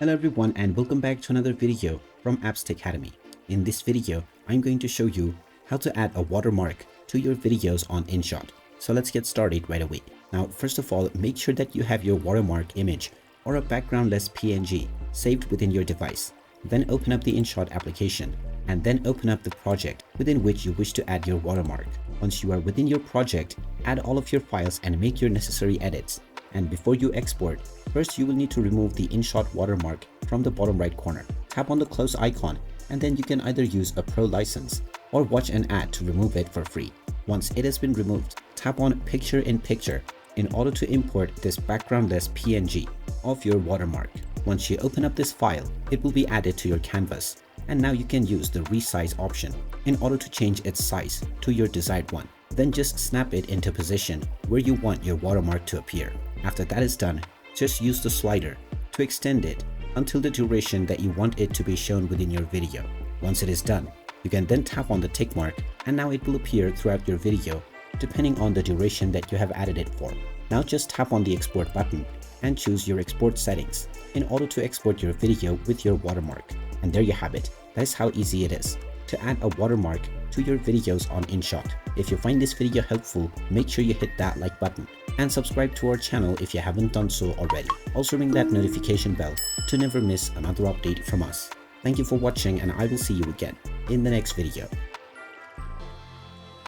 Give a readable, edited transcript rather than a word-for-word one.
Hello everyone and welcome back to another video from Apps Academy. In this video, I'm going to show you how to add a watermark to your videos on Inshot. So let's get started right away. Now, first of all, make sure that you have your watermark image or a backgroundless PNG saved within your device. Then open up the Inshot application and then open up the project within which you wish to add your watermark. Once you are within your project, add all of your files and make your necessary edits. And before you export, first you will need to remove the Inshot watermark from the bottom right corner. Tap on the close icon and then you can either use a pro license or watch an ad to remove it for free. Once it has been removed, tap on picture in picture in order to import this backgroundless PNG of your watermark. Once you open up this file, it will be added to your canvas. And now you can use the resize option in order to change its size to your desired one. Then just snap it into position where you want your watermark to appear. After that is done, just use the slider to extend it until the duration that you want it to be shown within your video. Once it is done, you can then tap on the tick mark and now it will appear throughout your video depending on the duration that you have added it for. Now just tap on the export button and choose your export settings in order to export your video with your watermark. And there you have it. That is how easy it is to add a watermark to your videos on Inshot. If you find this video helpful, make sure you hit that like button and subscribe to our channel if you haven't done so already. Also ring that notification bell to never miss another update from us. Thank you for watching and I will see you again in the next video.